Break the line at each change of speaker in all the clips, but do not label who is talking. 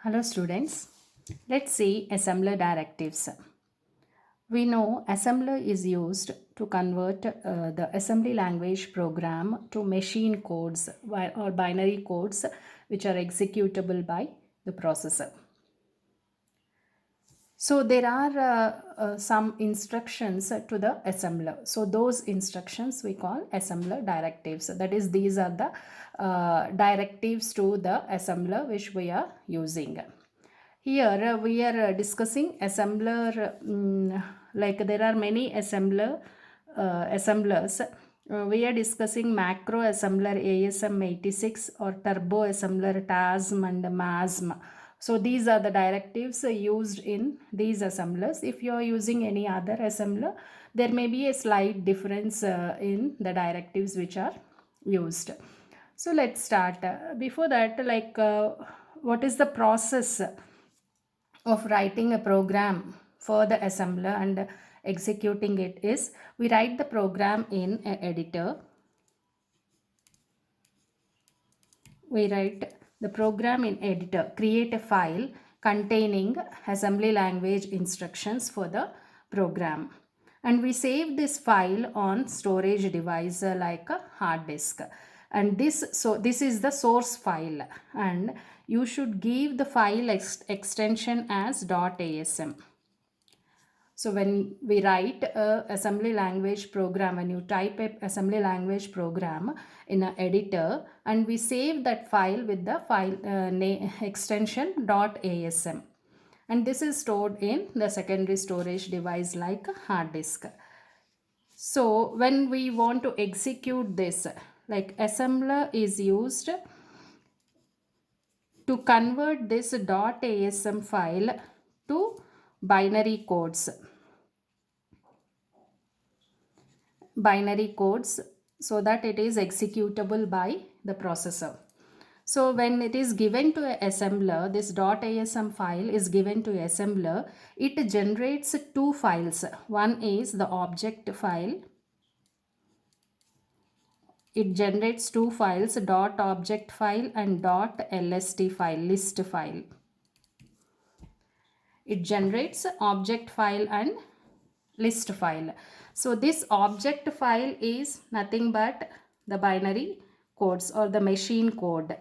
Hello students, let's see assembler directives. We know assembler is used to convert the assembly language program to machine codes or binary codes which are executable by the processor. So there are some instructions to the assembler. So those instructions we call assembler directives. That is, these are the directives to the assembler which we are using. Here we are discussing assembler, like there are many assemblers. We are discussing macro assembler ASM86 or turbo assembler TASM and MASM. So these are the directives used in these assemblers. If you are using any other assembler, there may be a slight difference in the directives which are used. So let's start. Before that, what is the process of writing a program for the assembler and executing it is we write the program in an editor. We write the program in editor, create a file containing assembly language instructions for the program, and we save this file on storage device like a hard disk. And this is the source file, and you should give the file extension as .asm. So when we write a assembly language program, when you type a assembly language program in an editor, and we save that file with the file extension .asm, and this is stored in the secondary storage device like a hard disk. So when we want to execute this, like assembler is used to convert this .asm file to binary codes. So that it is executable by the processor. So when it is given to a assembler, this .asm file is given to assembler, it generates two files. One is the object file. It generates two files, .object file and .lst file, list file. It generates object file and list file. So this object file is nothing but the binary codes or the machine code,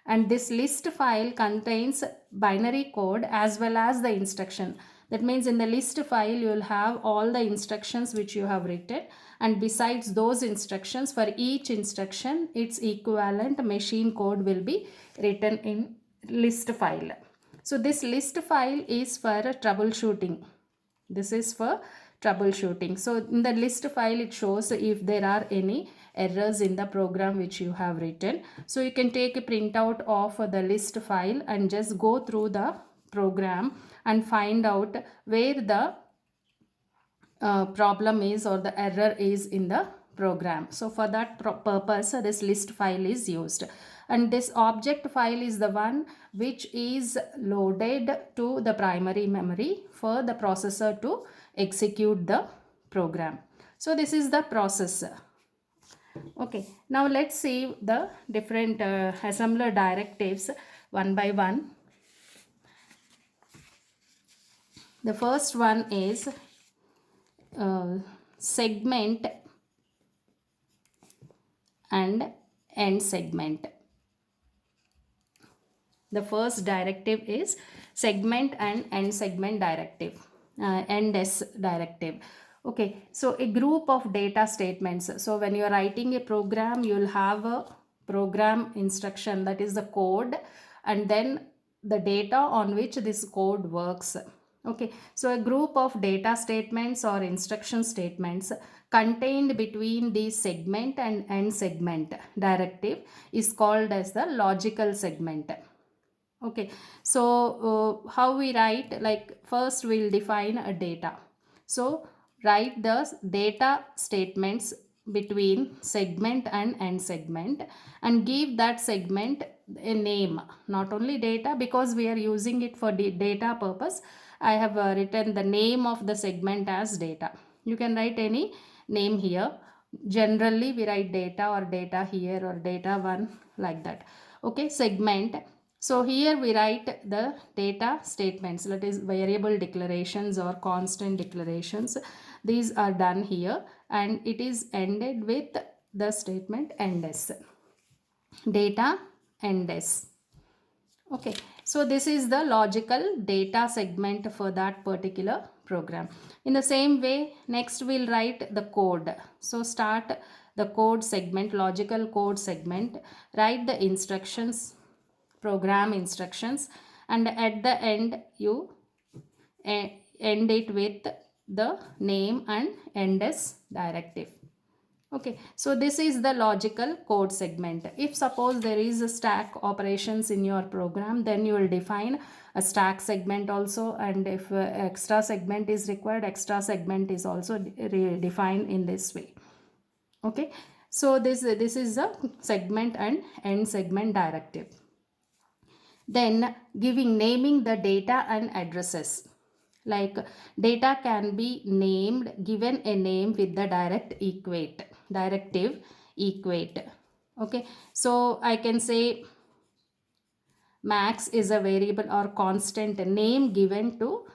and this list file contains binary code as well as the instruction. That means in the list file you will have all the instructions which you have written, and besides those instructions, for each instruction its equivalent machine code will be written in list file. So this list file is for troubleshooting. This is for troubleshooting. So in the list file it shows if there are any errors in the program which you have written. So you can take a printout of the list file and just go through the program and find out where the problem is or the error is in the program. So for that purpose this list file is used, and this object file is the one which is loaded to the primary memory for the processor to execute the program. So this is the process. Okay, now let's see the different assembler directives one by one. The first one is segment and end segment. The first directive is segment and end segment directive, end-s directive. Okay, so a group of data statements. So when you are writing a program, you will have a program instruction, that is the code, and then the data on which this code works. Okay, so a group of data statements or instruction statements contained between the segment and end segment directive is called as the logical segment. Okay, so how we write, like first we'll define a data. So write the data statements between segment and end segment and give that segment a name, not only data, because we are using it for the data purpose. I have written the name of the segment as data. You can write any name here. Generally we write data or data here or data 1, like that. Okay, segment, So here we write the data statements, that is variable declarations or constant declarations. These are done here and it is ended with the statement endes. Data endes. Okay, so this is the logical data segment for that particular program. In the same way, next we'll write the code. So start the code segment, logical code segment, write the instructions, program instructions, and at the end you end it with the name and endes directive. Okay, so this is the logical code segment. If suppose there is a stack operations in your program, then you will define a stack segment also, and if extra segment is required, extra segment is also defined in this way. Okay, so this is a segment and end segment directive. Then naming the data and addresses. Like data can be named, given a name with the directive equate. Okay, so I can say max is a variable or constant name given to,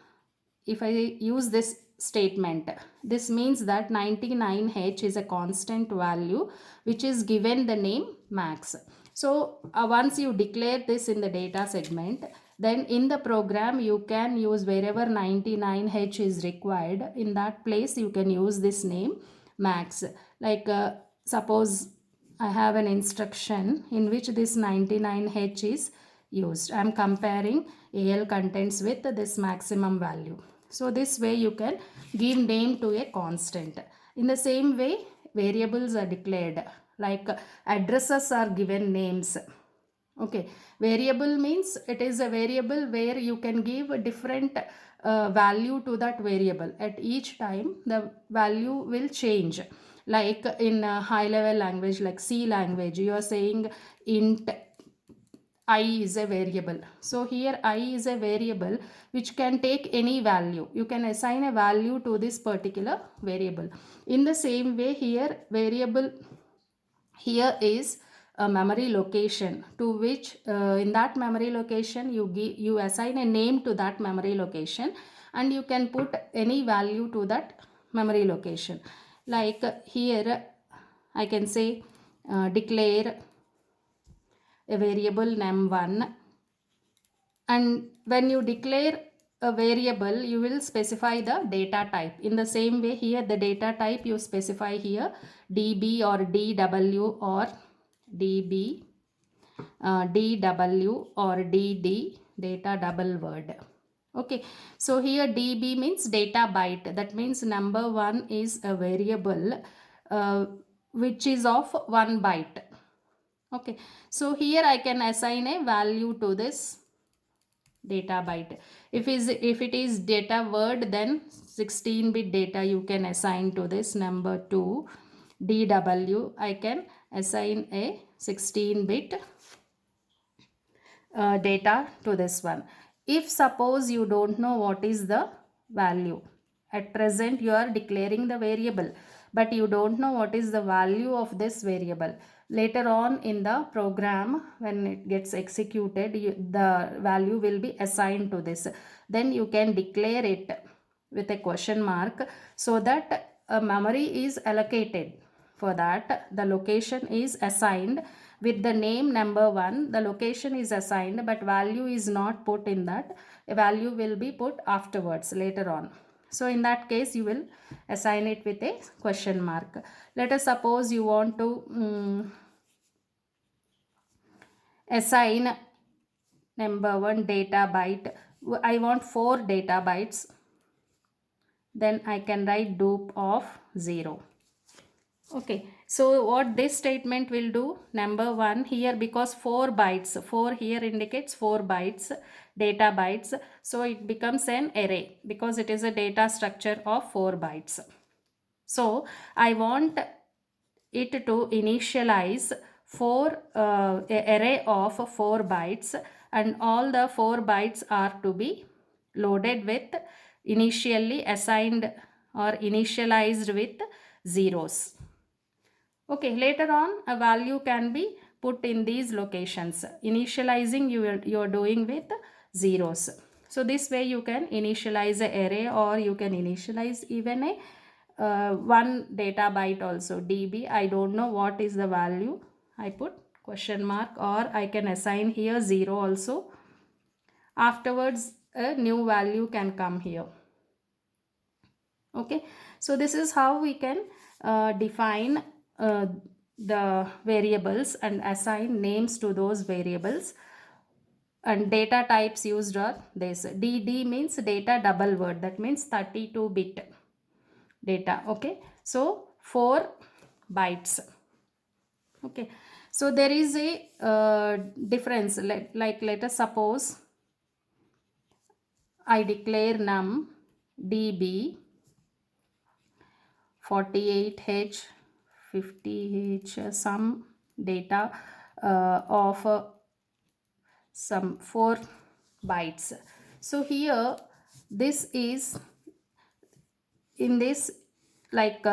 if I use this statement, this means that 99h is a constant value which is given the name max. So once you declare this in the data segment, then in the program you can use wherever 99h is required, in that place you can use this name max. Like suppose I have an instruction in which this 99h is used. I am comparing AL contents with this maximum value. So this way you can give name to a constant. In the same way, variables are declared, like addresses are given names. Okay, variable means it is a variable where you can give a different value to that variable. At each time the value will change. Like in a high level language like C language, you are saying int I is a variable. So here I is a variable which can take any value. You can assign a value to this particular variable. In the same way, here variable here is a memory location, to which in that memory location you assign a name to that memory location, and you can put any value to that memory location. Like here I can say declare a variable num1, and when you declare a variable you will specify the data type. In the same way, here the data type you specify here db or dw or db, dw or dd, data double word. Okay, so here db means data byte, that means number 1 is a variable which is of 1 byte. Okay, so here I can assign a value to this data byte. If it is data word, then 16-bit data you can assign to this number 2. dw I can assign a 16-bit data to this one. If suppose you don't know what is the value, at present you are declaring the variable but you don't know what is the value of this variable. Later on in the program, when it gets executed, the value will be assigned to this. Then you can declare it with a question mark, so that a memory is allocated. For that, the location is assigned with the name number 1. The location is assigned but value is not put in that. A value will be put afterwards, later on. So in that case you will assign it with a question mark. Let us suppose you want to assign number 1 data byte. I want 4 data bytes. Then I can write dupe of 0. Okay, so what this statement will do, number 1 here, because 4 bytes, 4 here indicates 4 bytes, data bytes. So it becomes an array because it is a data structure of 4 bytes. So I want it to initialize array of 4 bytes, and all the 4 bytes are to be loaded with initially assigned or initialized with zeros. Okay, later on a value can be put in these locations. Initializing you are doing with zeros. So this way you can initialize an array, or you can initialize even a one data byte also. db, I don't know what is the value, I put question mark, or I can assign here 0 also. Afterwards a new value can come here. Okay, so this is how we can define the variables and assign names to those variables. And data types used are this. dd means data double word, that means 32-bit data. Okay, so 4 bytes. Okay, so there is a difference, like let us suppose I declare num db 48h 50h some data of some 4 bytes. So here this is in this, like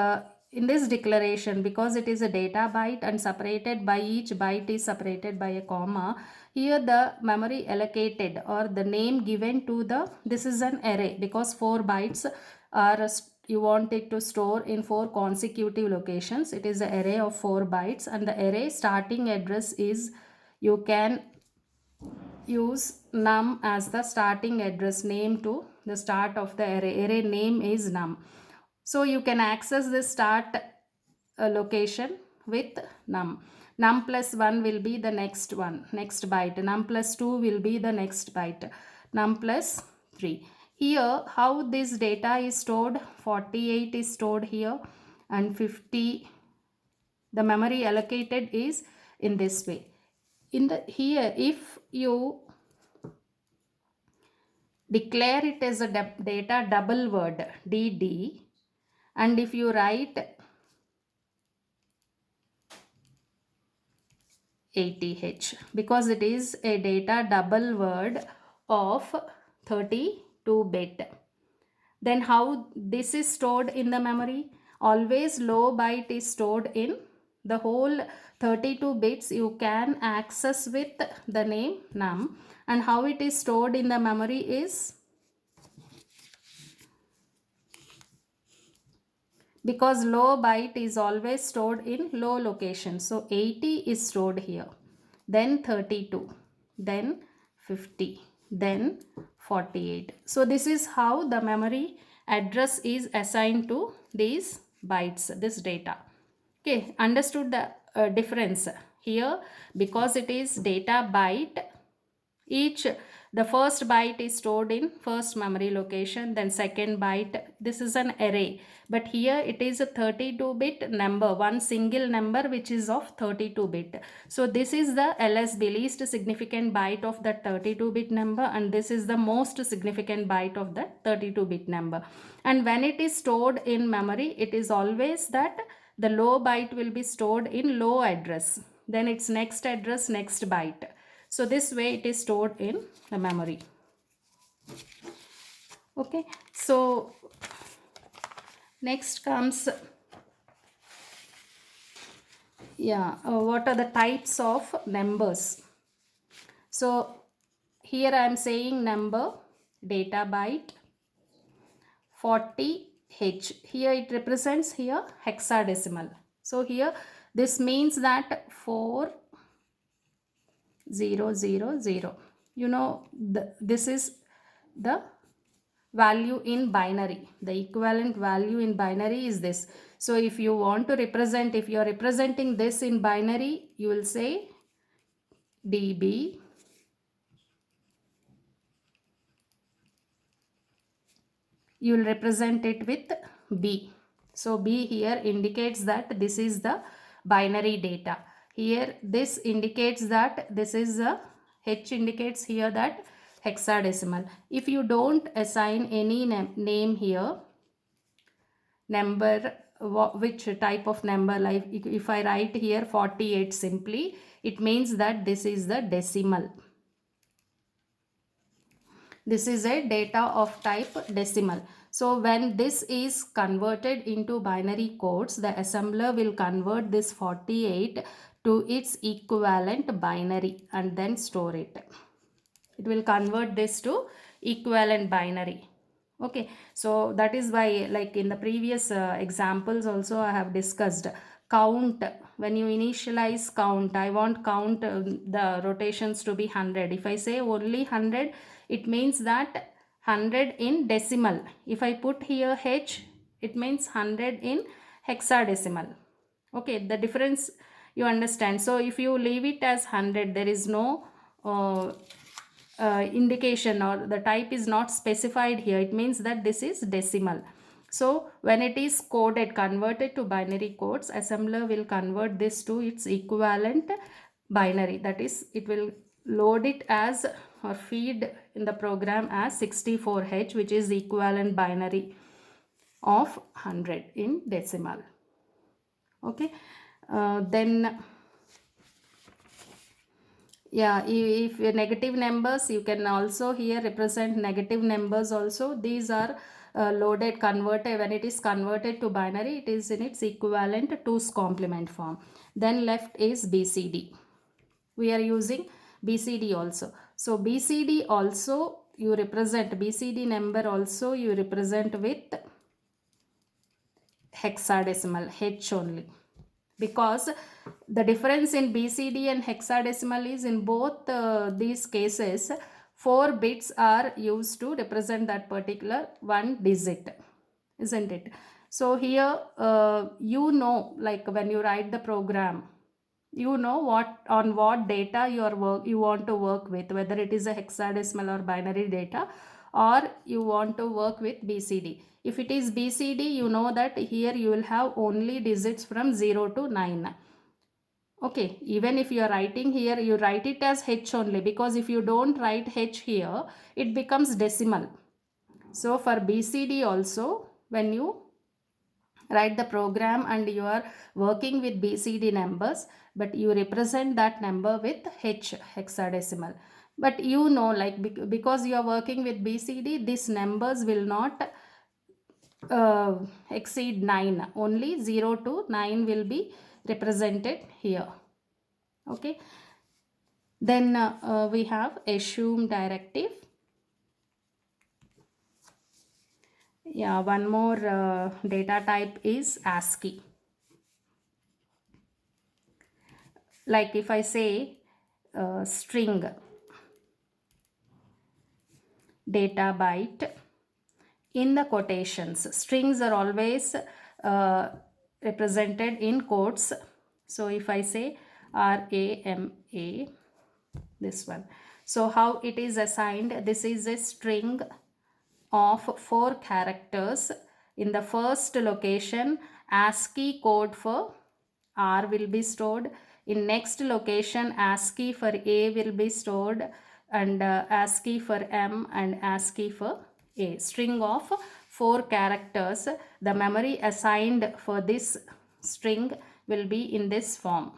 in this declaration, because it is a data byte and separated by each byte is separated by a comma, here the memory allocated or the name given to the, this is an array, because 4 bytes are you want it to store in 4 consecutive locations. It is an array of 4 bytes, and the array starting address is, you can use num as the starting address name to the start of the array. Array name is num. So you can access the start location with num. Num plus 1 will be the next byte. Num plus 2 will be the next byte. Num plus 3. Here how this data is stored, 48 is stored here and 50, the memory allocated is in this way. In the here, if you declare it as a data double word dd, and if you write 80h, because it is a data double word of 32-bit, then how this is stored in the memory? Always low byte is stored in the whole 32 bits. You can access with the name num, and how it is stored in the memory is, because low byte is always stored in low location. So 80 is stored here, then 32, then 50, then 48. So this is how the memory address is assigned to these bytes, this data. Okay, understood the difference here? Because it is data byte, each, the first byte is stored in first memory location, then second byte, this is an array, but here it is a 32-bit number, one single number which is of 32-bit. So this is the LSB, least significant byte of that 32-bit number, and this is the most significant byte of that 32-bit number. And when it is stored in memory, it is always that the low byte will be stored in low address, then its next address, next byte. So this way it is stored in the memory. Okay, so next comes, what are the types of numbers? So here I am saying number, data byte, 40h. Here it represents here hexadecimal. So here this means that 4000. You know, this is the value in binary. The equivalent value in binary is this. So if you want to represent, if you are representing this in binary, you will say db you will represent it with b. So b here indicates that this is the binary data. Here this indicates that this is a, h indicates here that hexadecimal. If you don't assign any name here, number, which type of number, like if I write here 48 simply, it means that this is the decimal. This is a data of type decimal. So when this is converted into binary codes, the assembler will convert this 48 to its equivalent binary and then store it. It will convert this to equivalent binary. Okay, so that is why, like in the previous examples also I have discussed count. When you initialize count, I want count the rotations to be 100. If I say only 100, it means that 100 in decimal. If I put here h, it means 100 in hexadecimal. Okay, the difference you understand. So if you leave it as 100, there is no indication, or the type is not specified here, it means that this is decimal. So when it is coded, converted to binary codes, assembler will convert this to its equivalent binary. That is, it will load it as or feed in the program as 64h, which is equivalent binary of 100 in decimal. Okay, then yeah, if negative numbers, you can also here represent negative numbers also. These are loaded, converted. When it is converted to binary, it is in its equivalent 2's complement form. Then left is BCD. We are using BCD also. So BCD also you represent, BCD number also you represent with hexadecimal, H only. Because the difference in BCD and hexadecimal is, in both these cases 4 bits are used to represent that particular one digit, isn't it? So here you know, like when you write the program, you know what data you want to work with, whether it is a hexadecimal or binary data, or you want to work with BCD. If it is BCD, you know that here you will have only digits from 0 to 9. Okay, even if you are writing here, you write it as H only, because if you don't write H here, it becomes decimal. So for BCD also, when you write the program and you are working with BCD numbers, but you represent that number with H, hexadecimal. But you know, like because you are working with BCD, these numbers will not exceed 9. Only 0 to 9 will be represented here. Okay, then we have assume directive. Yeah, one more data type is ASCII. Like if I say string data byte, in the quotations, strings are always represented in quotes. So if I say RAMA, this one, so how it is assigned, this is a string of 4 characters. In the first location, ASCII code for R will be stored. In next location, ASCII for A will be stored, and ASCII for M and ASCII for A. String of 4 characters. The memory assigned for this string will be in this form.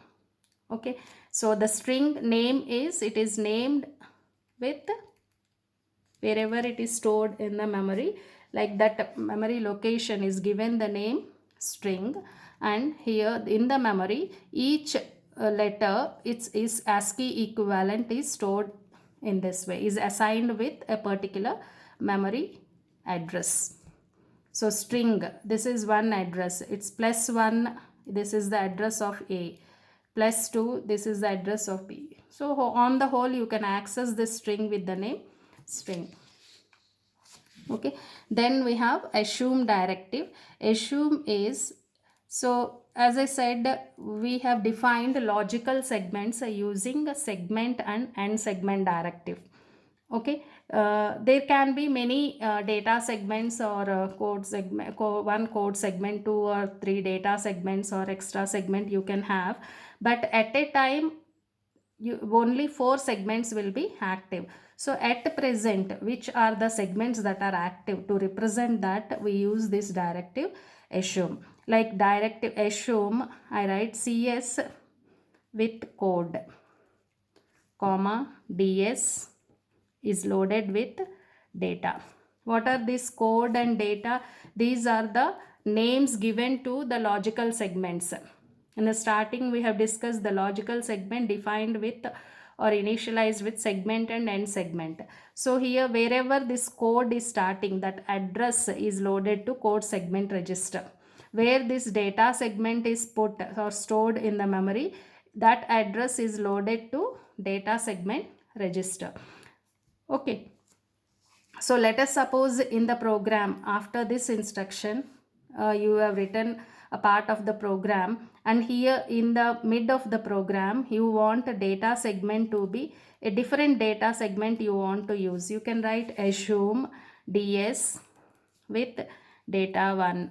Okay, so the string name is, it is named with wherever it is stored in the memory, like that memory location is given the name string, and here in the memory each letter, its is ASCII equivalent is stored in this way, is assigned with a particular memory address. So string, this is one address, it's +1, this is the address of A, +2, this is the address of B. So on the whole, you can access this string with the name string. Okay, then we have assume directive. Assume is, so as I said, we have defined logical segments using a segment and end segment directive. Okay, there can be many data segments or code segment, one code segment, 2 or 3 data segments or extra segment you can have, but at a time only 4 segments will be active. So at present, which are the segments that are active? To represent that, we use this directive assume. Like directive assume, I write CS with code, comma DS is loaded with data. What are this code and data? These are the names given to the logical segments. In the starting, we have discussed the logical segment defined with or initialized with segment and end segment. So here, wherever this code is starting, that address is loaded to code segment register. Where this data segment is put or stored in the memory, that address is loaded to data segment register. Okay. So let us suppose in the program, after this instruction, you have written a part of the program, and here in the mid of the program you want a data segment to be a different data segment you want to use. You can write assume ds with data1,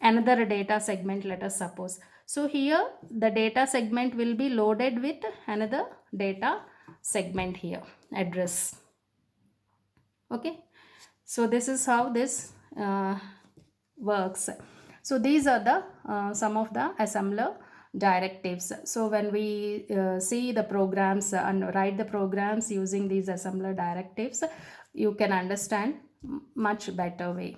another data segment, let us suppose. So here the data segment will be loaded with another data segment here, address. Okay, so this is how this works. So these are the some of the assembler directives. So when we see the programs and write the programs using these assembler directives, you can understand much better way.